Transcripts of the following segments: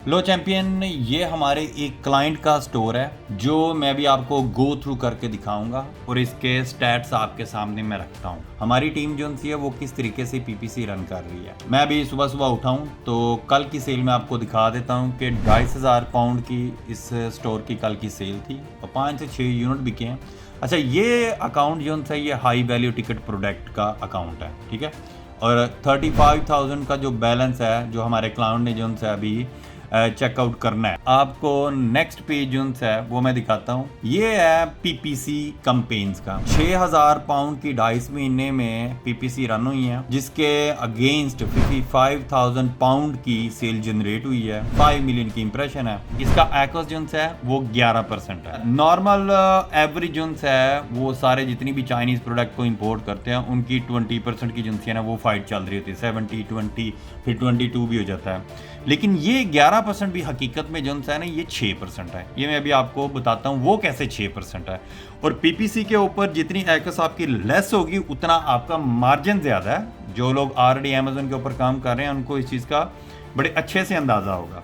लो champion, ये हमारे एक क्लाइंट का स्टोर है जो मैं भी आपको गो थ्रू करके दिखाऊंगा और इसके स्टैट्स आपके सामने मैं रखता हूँ। हमारी टीम जो है वो किस तरीके से पीपीसी रन कर रही है। मैं अभी सुबह सुबह उठाऊँ तो कल की सेल में आपको दिखा देता हूँ कि 2500 पाउंड की इस स्टोर की कल की सेल थी और 5 से 6 यूनिट बिके हैं। अच्छा, ये अकाउंट जो है ये हाई वैल्यू टिकट प्रोडक्ट का अकाउंट है, ठीक है। और 35,000 का जो बैलेंस है जो हमारे क्लाइंट ने जो है अभी चेकआउट करना है। आपको नेक्स्ट पेज जो है वो मैं दिखाता हूँ। ये है पीपीसी कैंपेन्स का 6,000 पाउंड की 2.5 महीने में पीपीसी रन हुई है, जिसके अगेंस्ट 55,000 पाउंड की सेल जनरेट हुई है। 5 मिलियन की इंप्रेशन है। इसका एक्स जो है वो 11% है। नॉर्मल एवरेज जो है वो सारे जितनी भी चाइनीज प्रोडक्ट को इंपोर्ट करते हैं उनकी 20% की जो है ना वो फाइट चल रही होती है। 70, 20 फिर 22 भी हो जाता है। लेकिन ये 11% भी हकीकत में जो है ना ये 6% है। ये मैं अभी आपको बताता हूँ वो कैसे 6% है। और पीपीसी के ऊपर जितनी एक्स आपकी लेस होगी उतना आपका मार्जिन ज़्यादा है। जो लोग ऑलरेडी अमेजोन के ऊपर काम कर रहे हैं उनको इस चीज़ का बड़े अच्छे से अंदाज़ा होगा।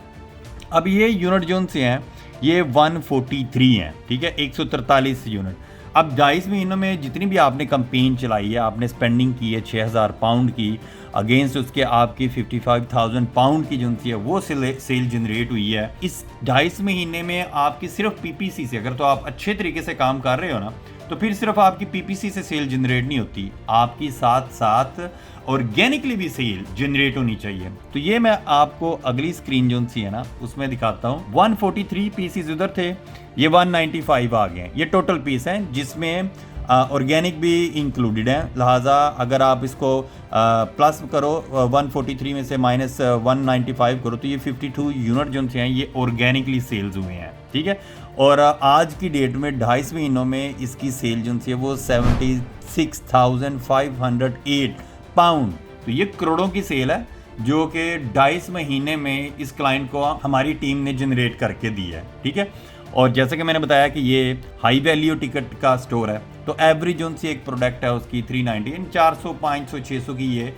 अब ये यूनिट जो से हैं ये 143 हैं, ठीक है, 143 यूनिट। अब 2.5 महीनों में जितनी भी आपने कंपेन चलाई है, आपने स्पेंडिंग की है 6,000 पाउंड की, अगेंस्ट उसके आपकी 55,000 पाउंड की जो है वो सेल जनरेट हुई है। इस 2.5 महीने में आपकी सिर्फ पीपीसी से, अगर तो आप अच्छे तरीके से काम कर रहे हो ना, तो फिर सिर्फ आपकी पीपीसी से सेल जनरेट नहीं होती, आपकी साथ साथ ऑर्गेनिकली भी सेल जनरेट होनी चाहिए। तो ये मैं आपको अगली स्क्रीन जो सी है ना उसमें दिखाता हूँ। 143 पीसीज उधर थे, ये 195 आ गए। ये टोटल पीस हैं जिसमें ऑर्गेनिक भी इंक्लूडेड है। लिहाजा अगर आप इसको प्लस करो 143 में से माइनस 195 करो तो ये 52 यूनिट जो हैं ये ऑर्गेनिकली सेल्स हुए हैं, ठीक है। और आज की डेट में 2.5 महीनों में इसकी सेल जो है वो 76,508 पाउंड। तो ये करोड़ों की सेल है जो कि 2.5 महीने में इस क्लाइंट को हमारी टीम ने जनरेट करके दी है, ठीक है। और जैसे कि मैंने बताया कि ये हाई वैल्यू टिकट का स्टोर है, तो एवरेज जो सी एक प्रोडक्ट है उसकी 390, 400, 500, 600 की ये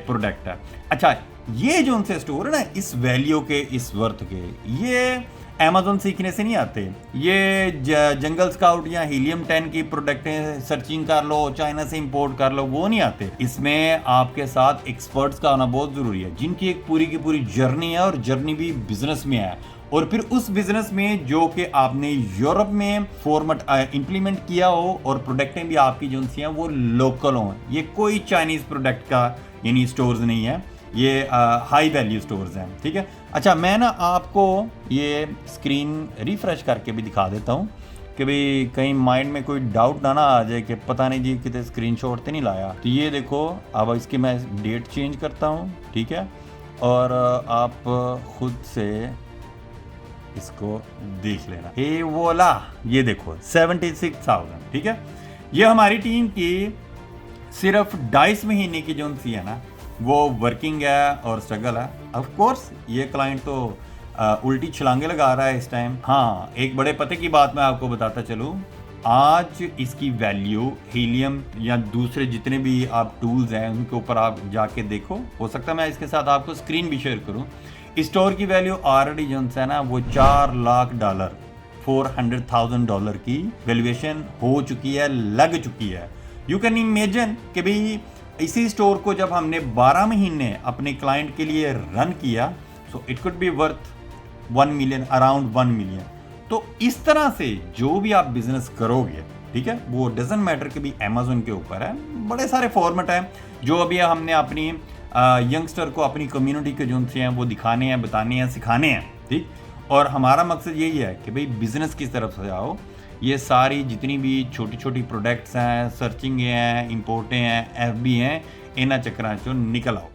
प्रोडक्ट है। अच्छा, ये जो उनसे स्टोर है ना इस वैल्यू के, इस वर्थ के, ये अमेजोन सीखने से नहीं आते। ये जंगल स्काउट या हीलियम 10 की प्रोडक्टें सर्चिंग कर लो, चाइना से इंपोर्ट कर लो, वो नहीं आते। इसमें आपके साथ एक्सपर्ट्स का आना बहुत ज़रूरी है जिनकी एक पूरी की पूरी जर्नी है और जर्नी भी बिजनेस में है। और फिर उस बिजनेस में जो कि आपने यूरोप में फॉर्मेट इंप्लीमेंट किया हो और प्रोडक्टें भी आपकी जो सी हैं वो लोकल हों। ये कोई चाइनीज़ प्रोडक्ट का यानी स्टोर्स नहीं है, ये हाई वैल्यू स्टोर्स हैं, ठीक है। अच्छा, मैं ना आपको ये स्क्रीन रिफ्रेश करके भी दिखा देता हूँ कि भाई कहीं माइंड में कोई डाउट ना आ जाए कि पता नहीं जी कितने स्क्रीनशॉट तो नहीं लाया। तो ये देखो, अब इसकी मैं डेट चेंज करता हूँ, ठीक है, और आप खुद से इसको देख लेना। हे वोला, ये देखो 76,000, ठीक है। ये हमारी टीम की सिर्फ 2.5 महीने की जो सी है ना वो वर्किंग है और स्ट्रगल है। ऑफ कोर्स ये क्लाइंट तो उल्टी छलांगे लगा रहा है इस टाइम। हाँ, एक बड़े पते की बात मैं आपको बताता चलूँ, आज इसकी वैल्यू हीलियम या दूसरे जितने भी आप टूल्स हैं उनके ऊपर आप जाके देखो, हो सकता है मैं इसके साथ आपको स्क्रीन भी शेयर करूँ। स्टोर की वैल्यू ऑलरेडी जो है ना वो $4 लाख, $400,000 की वैल्यूएशन हो चुकी है, लग चुकी है। यू कैन इमेजिन कि भाई इसी स्टोर को जब हमने 12 महीने अपने क्लाइंट के लिए रन किया, so it could be worth 1 million, around 1 million. तो इस तरह से जो भी आप बिजनेस करोगे, ठीक है, वो डजंट मैटर कि भी अमेजोन के ऊपर है। बड़े सारे फॉर्मेट हैं जो अभी हमने अपनी यंगस्टर को, अपनी कम्युनिटी के जो हैं वो दिखाने हैं, बताने हैं, सिखाने हैं, ठीक। और हमारा मकसद यही है कि भाई बिजनेस किस तरफ से आओ। ये सारी जितनी भी छोटी छोटी प्रोडक्ट्स हैं, सर्चिंग हैं, इंपोर्टें हैं, एफबी हैं, इन चक्करां चों निकल आओ।